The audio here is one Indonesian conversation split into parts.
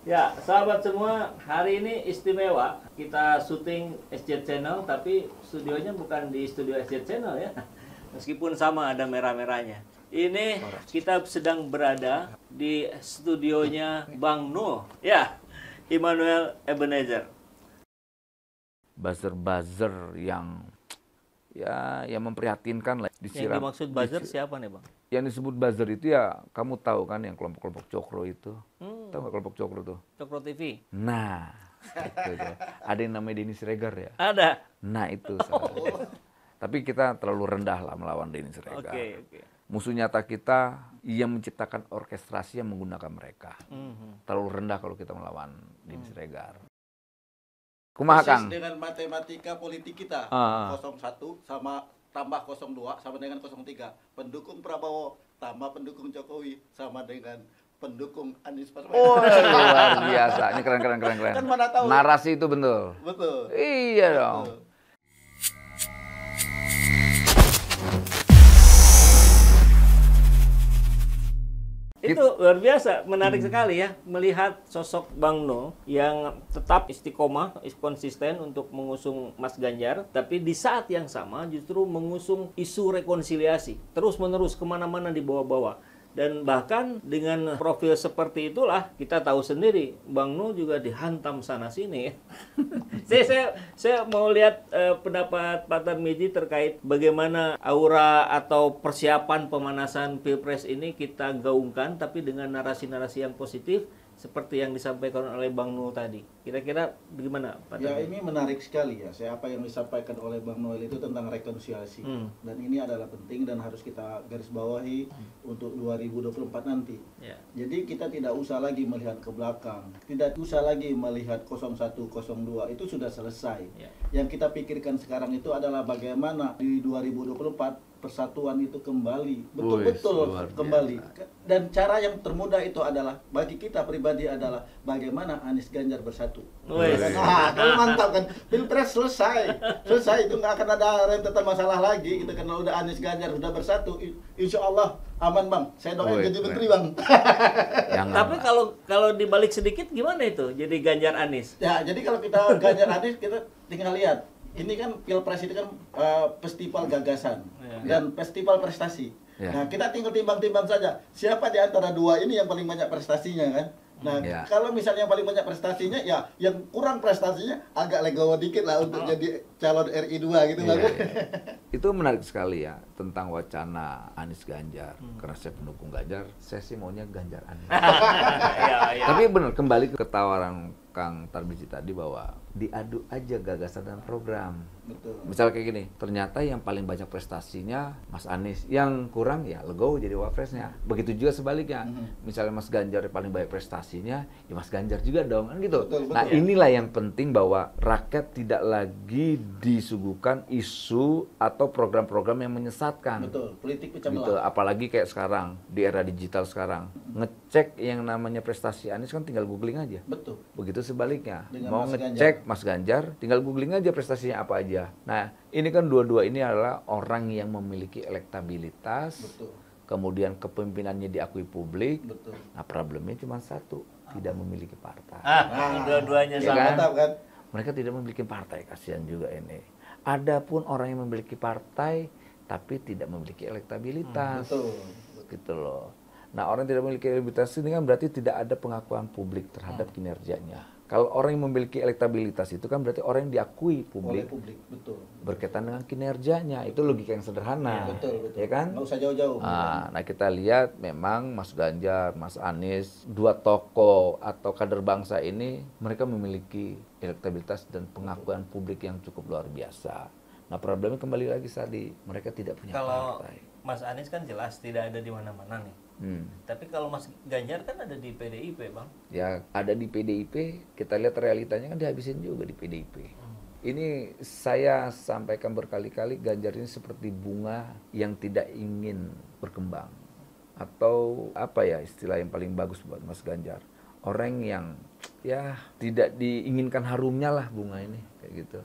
Ya, sahabat semua, hari ini istimewa. Kita syuting SJ Channel, tapi studionya bukan di studio SJ Channel ya. Meskipun sama ada merah-merahnya. Ini kita sedang berada di studionya Bang Nuh. Ya, Immanuel Ebenezer. Buzzer-buzzer yang yang memprihatinkan lah. Yang dimaksud buzzer siapa nih Bang? Yang disebut buzzer itu ya kamu tahu kan yang kelompok-kelompok cokro itu. Tahu nggak kelompok cokro tuh? Cokro TV? Nah, itu tuh. Ada yang namanya Denny Siregar ya? Ada. Nah itu salah. Tapi kita terlalu rendah lah melawan Denny Siregar. Oke. Musuh nyata kita yang menciptakan orkestrasi yang menggunakan mereka. Terlalu rendah kalau kita melawan Denny Siregar. Kumaha Kang? Dengan matematika politik kita, 01 sama tambah 02 sama dengan 03. Pendukung Prabowo tambah pendukung Jokowi sama dengan pendukung Anies Baswedan. Oh, luar biasa. Ini keren. Kan mana tahu. Narasi itu betul. Betul. Iya dong. Betul. Itu luar biasa, menarik sekali ya melihat sosok Bang Nuh yang tetap istiqomah, konsisten untuk mengusung Mas Ganjar, tapi di saat yang sama justru mengusung isu rekonsiliasi, terus-menerus kemana-mana dibawa-bawa. Dan bahkan dengan profil seperti itulah kita tahu sendiri Bang Nuh juga dihantam sana-sini. saya mau lihat pendapat Pak Tarmizi terkait bagaimana aura atau persiapan pemanasan Pilpres ini kita gaungkan tapi dengan narasi-narasi yang positif seperti yang disampaikan oleh Bang Nuh tadi. Kira-kira bagaimana Pak Ya Tarmizi? ini menarik sekali ya. Apa yang disampaikan oleh Bang Noel itu tentang rekonsiliasi. Dan ini adalah penting dan harus kita garis bawahi untuk 2024 nanti. Ya. Jadi kita tidak usah lagi melihat ke belakang, tidak usah lagi melihat 01, 02, itu sudah selesai. Ya. Yang kita pikirkan sekarang itu adalah bagaimana di 2024 persatuan itu kembali, betul-betul luar biasa. kembali. Dan cara yang termudah itu adalah bagi kita pribadi adalah bagaimana Anies Ganjar bersatu. Wes. Nah, kalau mantap kan, Pilpres selesai itu nggak akan ada rentetan masalah lagi. Kita kenal udah Anies Ganjar sudah bersatu, insya Allah aman Bang. Saya doain Wih, jadi menteri keren. Bang. Jangan, Tapi Pak. kalau dibalik sedikit gimana itu? Jadi Ganjar Anies. Ya, jadi kalau kita Ganjar Anies kita tinggal lihat. Ini kan Pilpres itu kan festival gagasan dan festival prestasi. Ya. Nah, kita tinggal timbang-timbang saja. Siapa di antara dua ini yang paling banyak prestasinya kan? Nah, Ya. kalau misalnya yang paling banyak prestasinya, ya yang kurang prestasinya agak legowo dikit lah untuk jadi calon RI 2 gitu Iya, Bang. iya. Itu menarik sekali ya tentang wacana Anies Ganjar. Karena saya pendukung Ganjar, saya sih maunya Ganjar Anies. Ya. Tapi benar, kembali ke tawaran Kang Tarmizi tadi bahwa diadu aja gagasan dan program. Betul. Misalnya kayak gini, ternyata yang paling banyak prestasinya Mas Anies, yang kurang ya legowo jadi wapresnya. Begitu juga sebaliknya. Misalnya Mas Ganjar yang paling banyak prestasinya, ya Mas Ganjar juga dong, kan gitu. Betul, Nah, betul. inilah yang penting bahwa rakyat tidak lagi disuguhkan isu atau program-program yang menyesatkan. Betul, politik pecah Gitu, belah. apalagi kayak sekarang di era digital sekarang, ngecek yang namanya prestasi Anies kan tinggal googling aja. Betul. Begitu sebaliknya, Dengan mau Mas ngecek Mas Ganjar, tinggal googling aja prestasinya apa aja. Nah, ini kan dua-dua ini adalah orang yang memiliki elektabilitas, Betul. kemudian kepemimpinannya diakui publik. Betul. Nah, problemnya cuma satu, tidak memiliki partai. Dua-duanya Ya sama. kan? Mantap kan? Mereka tidak memiliki partai, kasihan juga ini. Adapun orang yang memiliki partai tapi tidak memiliki elektabilitas. Betul. Gitu loh. Nah, orang yang tidak memiliki elektabilitas ini kan berarti tidak ada pengakuan publik terhadap kinerjanya. Kalau orang yang memiliki elektabilitas itu kan berarti orang yang diakui Oleh publik publik, betul. berkaitan dengan kinerjanya. Itu logika yang sederhana. Betul. Ya kan? Nggak usah jauh-jauh. Nah, kita lihat memang Mas Ganjar, Mas Anies, dua tokoh atau kader bangsa ini mereka memiliki elektabilitas dan pengakuan publik yang cukup luar biasa. Nah, problemnya kembali lagi tadi, mereka tidak punya Kalau partai. Mas Anies kan jelas tidak ada di mana-mana nih. Tapi kalau Mas Ganjar kan ada di PDIP, Bang. Ya, ada di PDIP, kita lihat realitanya kan dihabisin juga di PDIP. Ini saya sampaikan berkali-kali, Ganjar ini seperti bunga yang tidak ingin berkembang. Atau apa ya istilah yang paling bagus buat Mas Ganjar. Orang yang ya tidak diinginkan harumnya lah bunga ini, kayak gitu.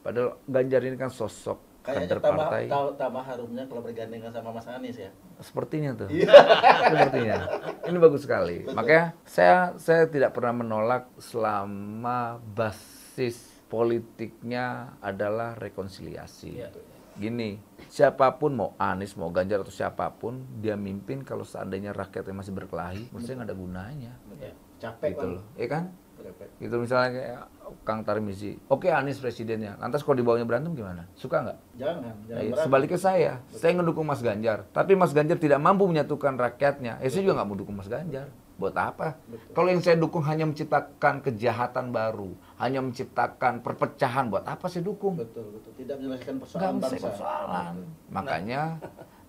Padahal Ganjar ini kan sosok Kayaknya kader partai. tambah harumnya kalau bergandengan sama Mas Anies ya. Sepertinya tuh. Sepertinya. Ini bagus sekali. Betul. Makanya saya tidak pernah menolak selama basis politiknya adalah rekonsiliasi. Iya. Gini, siapapun mau Anies, mau Ganjar atau siapapun, dia mimpin kalau seandainya rakyatnya masih berkelahi, menurut saya nggak ada gunanya. Iya. Capek Gitu Bang. loh, iya kan? Capek. Gitu misalnya kayak Kang Tarmizi, oke Anies presidennya, lantas kalau di bawahnya berantem gimana? Suka nggak? Jangan Nah, berat. sebaliknya saya ngedukung Mas Ganjar, tapi Mas Ganjar tidak mampu menyatukan rakyatnya, saya juga nggak mau dukung Mas Ganjar. Buat apa? Betul. Kalau yang saya dukung hanya menciptakan kejahatan baru, hanya menciptakan perpecahan, buat apa saya dukung? Betul. Tidak menyelesaikan Nggak persoalan menyelesaikan bangsa. persoalan. Makanya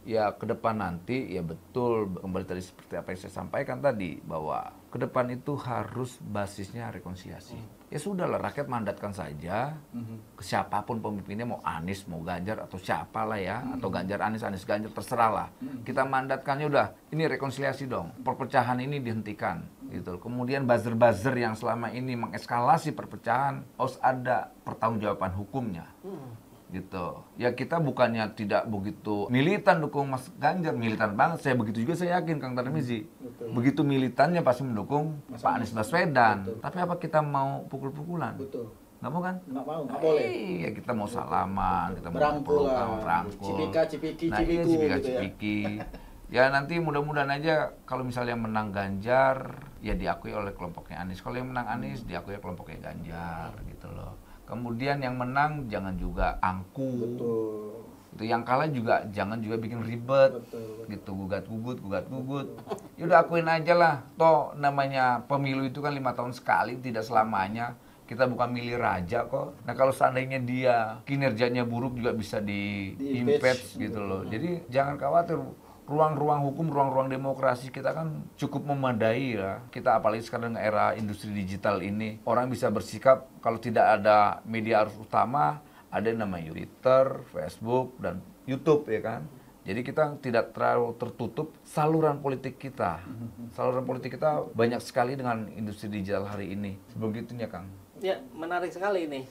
ya ke depan nanti ya betul kembali tadi seperti apa yang saya sampaikan tadi bahwa ke depan itu harus basisnya rekonsiliasi. Ya sudahlah rakyat mandatkan saja ke siapapun pemimpinnya mau Anies, mau Ganjar atau siapalah ya atau Ganjar Anies, Anies Ganjar terserah lah. Kita mandatkannya udah ini rekonsiliasi dong. Perpecahan ini dihentikan gitu. Kemudian buzzer-buzzer yang selama ini mengeskalasi perpecahan harus ada pertanggungjawaban hukumnya. Gitu. Ya kita bukannya tidak begitu militan dukung Mas Ganjar, militan banget. Saya begitu juga saya yakin Kang Tarmizi. Begitu militannya pasti mendukung Pak Anies Baswedan. Betul. Tapi apa kita mau pukul-pukulan? Betul. Nggak mau kan? Nggak mau, nggak boleh. Iya, kita mau salaman, kita mau Berangkulan. pelukan, merangkul. Cipika, cipiki, Nah, iya, cipiku cipika, gitu ya. cipiki. Ya nanti mudah-mudahan aja kalau misalnya menang Ganjar, ya diakui oleh kelompoknya Anies. Kalau yang menang Anies, diakui oleh kelompoknya Ganjar gitu loh. Kemudian yang menang jangan juga angku. Betul. Itu yang kalah juga jangan juga bikin ribet. Betul. Gitu gugat gugut. Ya udah akuin aja lah. Toh namanya pemilu itu kan 5 tahun sekali, tidak selamanya. Kita bukan milih raja kok. Nah kalau seandainya dia kinerjanya buruk juga bisa di-impeach gitu loh. Jadi jangan khawatir. Ruang-ruang hukum, ruang-ruang demokrasi kita kan cukup memadai ya. Kita apalagi sekarang era industri digital ini. Orang bisa bersikap kalau tidak ada media arus utama, ada yang namanya Twitter, Facebook, dan YouTube ya kan. Jadi kita tidak terlalu tertutup saluran politik kita. Saluran politik kita banyak sekali dengan industri digital hari ini. Sebegitunya Kang. Ya, menarik sekali ini.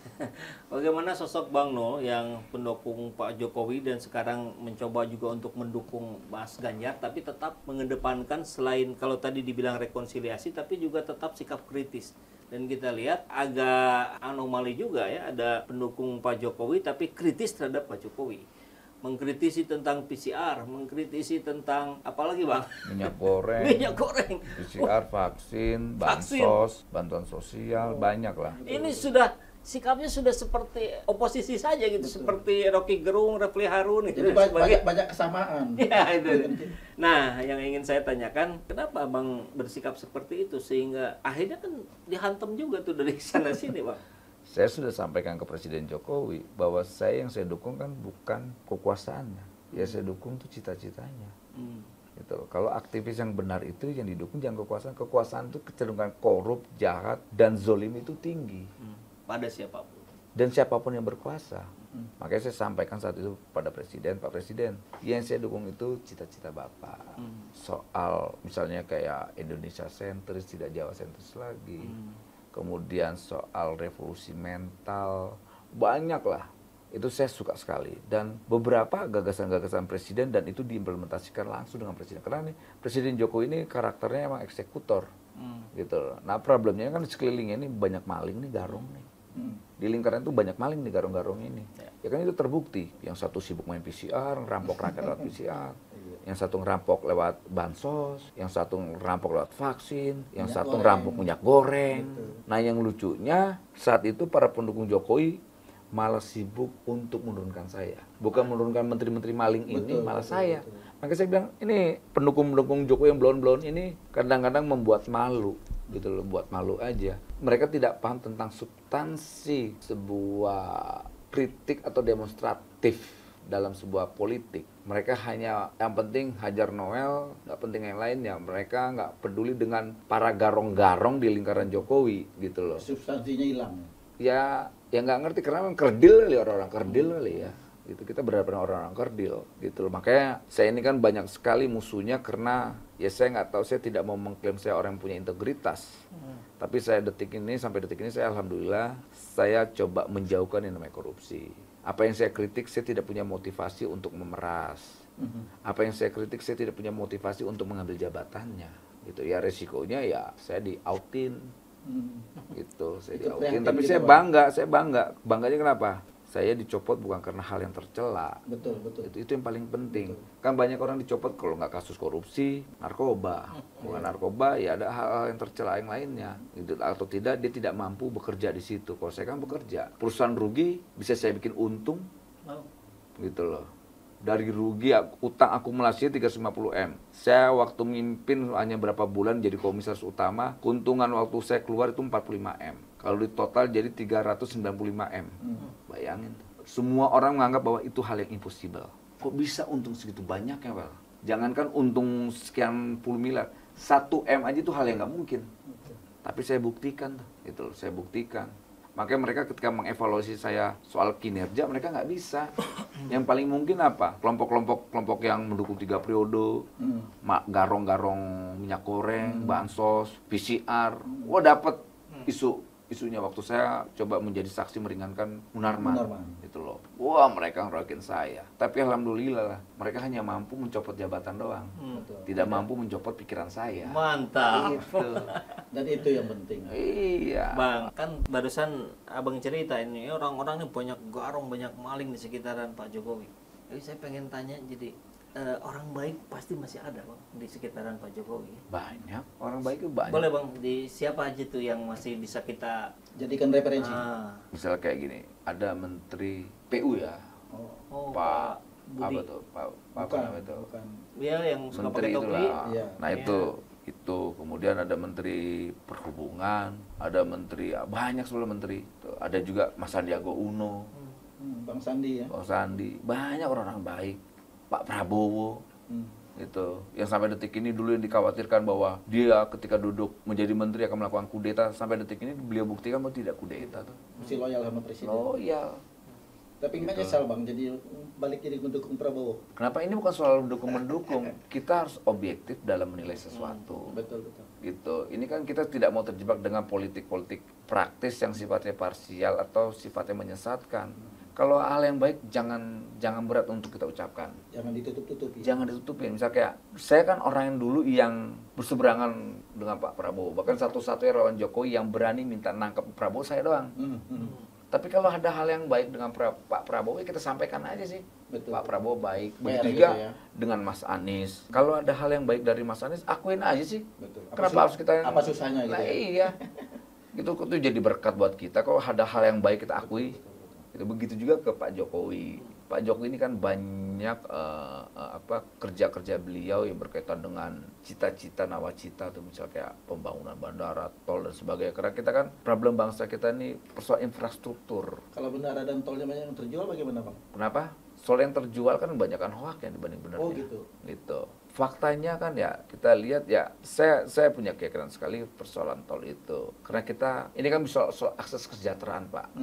Bagaimana sosok Bang Nol yang pendukung Pak Jokowi dan sekarang mencoba juga untuk mendukung Mas Ganjar, tapi tetap mengedepankan selain kalau tadi dibilang rekonsiliasi, tapi juga tetap sikap kritis. Dan kita lihat agak anomali juga ya, ada pendukung Pak Jokowi tapi kritis terhadap Pak Jokowi. Mengkritisi tentang PCR, mengkritisi tentang apalagi Bang? Minyak goreng. Minyak goreng. PCR, vaksin, bansos, bantuan sosial, banyak lah. Ini sudah sikapnya sudah seperti oposisi saja gitu, seperti Rocky Gerung, Refli Harun gitu. Jadi banyak kesamaan. Ya, itu. Nah, yang ingin saya tanyakan, kenapa Abang bersikap seperti itu sehingga akhirnya kan dihantam juga tuh dari sana sini, Pak. Saya sudah sampaikan ke Presiden Jokowi bahwa yang saya dukung kan bukan kekuasaannya, ya saya dukung tuh cita-citanya. Gitu. Kalau aktivis yang benar itu yang didukung jangan kekuasaan. Kekuasaan itu kecenderungan korup, jahat, dan zolim itu tinggi. Pada siapapun. Dan siapapun yang berkuasa. Makanya saya sampaikan saat itu pada Presiden, Pak Presiden, yang saya dukung itu cita-cita Bapak. Soal misalnya kayak Indonesia sentris, tidak Jawa sentris lagi. Kemudian soal revolusi mental, banyak lah. Itu saya suka sekali. Dan beberapa gagasan-gagasan Presiden dan itu diimplementasikan langsung dengan Presiden. Karena nih, Presiden Jokowi ini karakternya emang eksekutor. Gitu. Nah problemnya kan di sekelilingnya ini banyak maling nih, garong nih. Di lingkaran itu banyak maling nih, garong-garong ini. Ya kan itu terbukti. Yang satu sibuk main PCR, ngerampok rakyat lewat PCR. Yang satu ngerampok lewat bansos, yang satu ngerampok lewat vaksin, yang satu ngerampok minyak goreng. Nah yang lucunya saat itu para pendukung Jokowi malah sibuk untuk menurunkan saya. Bukan menurunkan menteri-menteri maling ini, malah saya. Makanya saya bilang, ini pendukung-pendukung Jokowi yang blon-blon ini kadang-kadang membuat malu. Gitu loh, buat malu aja. Mereka tidak paham tentang substansi sebuah kritik atau demonstratif dalam sebuah politik. Mereka hanya yang penting hajar Noel, nggak penting yang lain ya. Mereka nggak peduli dengan para garong-garong di lingkaran Jokowi gitu loh. Substansinya hilang. Ya nggak ngerti karena memang kerdil kali orang-orang kerdil kali ya. Gitu kita berhadapan dengan orang-orang kerdil gitu loh. Makanya saya ini kan banyak sekali musuhnya karena ya saya nggak tahu, saya tidak mau mengklaim saya orang yang punya integritas. Tapi sampai detik ini saya alhamdulillah saya coba menjauhkan yang namanya korupsi. Apa yang saya kritik, saya tidak punya motivasi untuk memeras. Apa yang saya kritik, saya tidak punya motivasi untuk mengambil jabatannya. Gitu ya, resikonya ya saya di-outin. Gitu, saya di-outin. Tapi saya bangga. Bangganya kenapa? Saya dicopot bukan karena hal yang tercela. Betul. Itu yang paling penting. Kan banyak orang dicopot kalau nggak kasus korupsi, narkoba. Bukan narkoba, ya ada hal-hal yang tercela yang lainnya. Gitu. Atau tidak, dia tidak mampu bekerja di situ. Kalau saya kan bekerja. Perusahaan rugi, bisa saya bikin untung. Gitu loh. Dari rugi, utang akumulasinya 350 M. Saya waktu mimpin hanya berapa bulan jadi komisaris utama, keuntungan waktu saya keluar itu 45 M. Kalau di total jadi 395 M. Bayangin. Semua orang menganggap bahwa itu hal yang impossible. Kok bisa untung segitu banyak ya, Wel? Jangankan untung sekian puluh miliar, 1 M aja itu hal yang nggak mungkin. Tapi saya buktikan, gitu loh, saya buktikan. Makanya mereka ketika mengevaluasi saya soal kinerja, mereka nggak bisa. Yang paling mungkin apa? Kelompok yang mendukung 3 periode, garong-garong minyak goreng, bansos, PCR. Wah, dapat isunya waktu saya coba menjadi saksi meringankan Munarman. Gitu loh. Wah, mereka ngerokin saya. Tapi alhamdulillah lah, mereka hanya mampu mencopot jabatan doang. Tidak mampu mencopot pikiran saya. Mantap. Gitu. Dan itu yang penting. Iya. Bang, kan barusan abang cerita ini orang-orang ini banyak garong, banyak maling di sekitaran Pak Jokowi. Jadi saya pengen tanya, jadi orang baik pasti masih ada bang di sekitaran Pak Jokowi. Banyak, orang baik itu banyak. Boleh bang, di siapa aja tuh yang masih bisa kita jadikan referensi? Misalnya kayak gini, ada Menteri PU ya, Pak Budi. apa tuh, Pak apa namanya itu? Bukan. Ya, yang suka Menteri pakai topi. itulah. Iya. Nah itu kemudian ada Menteri Perhubungan, ada Menteri banyak sebelum Menteri. Tuh, ada juga Mas Sandiaga Uno, Bang Sandi ya. Bang Sandi, banyak orang-orang baik. Pak Prabowo, gitu. Yang sampai detik ini dulu yang dikhawatirkan bahwa dia ketika duduk menjadi menteri akan melakukan kudeta, sampai detik ini beliau buktikan bahwa tidak kudeta tuh. Mesti loyal sama presiden. Loyal. Tapi nggak nyesal bang, jadi balik jadi mendukung Prabowo. Kenapa ini bukan soal mendukung? Kita harus objektif dalam menilai sesuatu. Betul. Gitu. Ini kan kita tidak mau terjebak dengan politik-politik praktis yang sifatnya parsial atau sifatnya menyesatkan. Kalau hal yang baik jangan berat untuk kita ucapkan. Jangan ditutup-tutupi. Jangan ditutupin. Misalnya kayak saya kan orang yang dulu yang berseberangan dengan Pak Prabowo. Bahkan satu-satunya relawan Jokowi yang berani minta nangkep Prabowo saya doang. Tapi kalau ada hal yang baik dengan Pak Prabowo, ya kita sampaikan aja sih. Betul. Pak Prabowo baik. Begitu Gitu juga ya. dengan Mas Anies. Kalau ada hal yang baik dari Mas Anies, akuin aja sih. Betul. Kenapa harus kita... Apa susahnya gitu Nah, ya? iya. Itu jadi berkat buat kita. Kalau ada hal yang baik kita akui. Begitu juga ke Pak Jokowi. Pak Jokowi ini kan banyak kerja-kerja beliau yang berkaitan dengan cita-cita, nawacita tuh, misalnya kayak pembangunan bandara, tol dan sebagainya. Karena kita kan problem bangsa kita ini persoalan infrastruktur. Kalau bandara dan tolnya banyak yang terjual bagaimana bang? Kenapa? Soal yang terjual kan banyakkan hoak yang dibanding benarnya. Oh gitu. Gitu. Faktanya kan ya kita lihat ya, saya punya keyakinan sekali persoalan tol itu. Karena kita ini kan soal akses kesejahteraan Pak.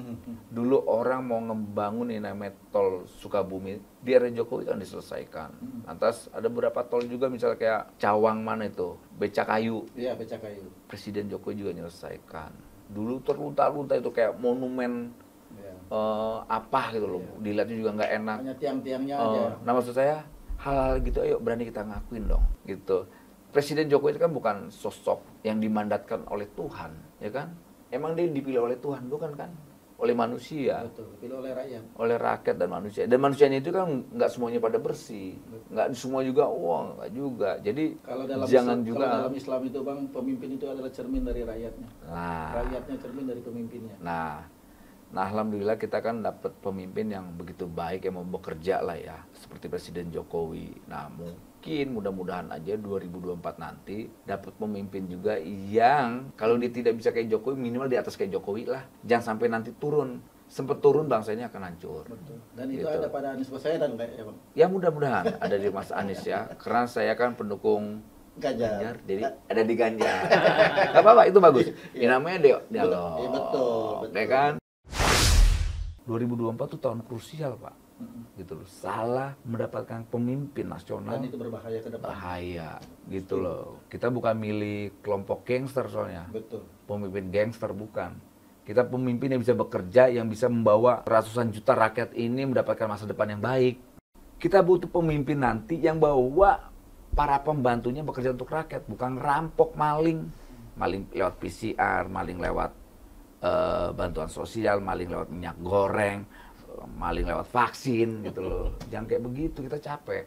Dulu orang mau ngebangun ini namanya tol Sukabumi di era Jokowi kan diselesaikan. Lantas ada beberapa tol juga misalnya kayak Cawang mana itu, Becakayu. Iya, Becakayu. Presiden Jokowi juga menyelesaikan. Dulu terlunta-lunta itu kayak monumen apa gitu loh. Dilihatnya juga nggak enak. Hanya tiang-tiangnya aja. Nah maksud saya hal-hal gitu ayo berani kita ngakuin dong gitu. Presiden Jokowi itu kan bukan sosok yang dimandatkan oleh Tuhan, ya kan? Emang dia dipilih oleh Tuhan, bukan kan? Oleh manusia. Betul, dipilih oleh rakyat. Oleh rakyat dan manusia. Dan manusianya itu kan nggak semuanya pada bersih. Nggak semua juga uang, nggak juga. Jadi kalau dalam jangan Islam, juga. kalau dalam Islam itu bang, pemimpin itu adalah cermin dari rakyatnya. Nah, Rakyatnya cermin dari pemimpinnya. Nah, alhamdulillah kita kan dapat pemimpin yang begitu baik yang mau bekerja lah ya, seperti Presiden Jokowi. Nah, mungkin mudah-mudahan aja 2024 nanti dapat pemimpin juga yang kalau dia tidak bisa kayak Jokowi minimal di atas kayak Jokowi lah. Jangan sampai nanti turun. Sempet turun bangsa ini akan hancur. Betul. Dan itu Gitu. ada pada Anies Baswedan kayaknya bang. Ya mudah-mudahan ada di Mas Anies ya. Karena saya kan pendukung Ganjar. jadi ada di Ganjar. Gak apa-apa, itu bagus. Ini namanya dialog. Iya, betul. Ya kan? 2024 itu tahun krusial Pak, gitu loh. Salah mendapatkan pemimpin nasional, Dan itu berbahaya ke depan. bahaya, gitu loh. Kita bukan milih kelompok gangster soalnya, Betul. pemimpin gangster bukan. Kita pemimpin yang bisa bekerja, yang bisa membawa ratusan juta rakyat ini mendapatkan masa depan yang baik. Kita butuh pemimpin nanti yang bawa para pembantunya bekerja untuk rakyat, bukan rampok, maling. Maling lewat PCR, maling lewat bantuan sosial, maling lewat minyak goreng, maling lewat vaksin gitu loh. Jangan kayak begitu, kita capek.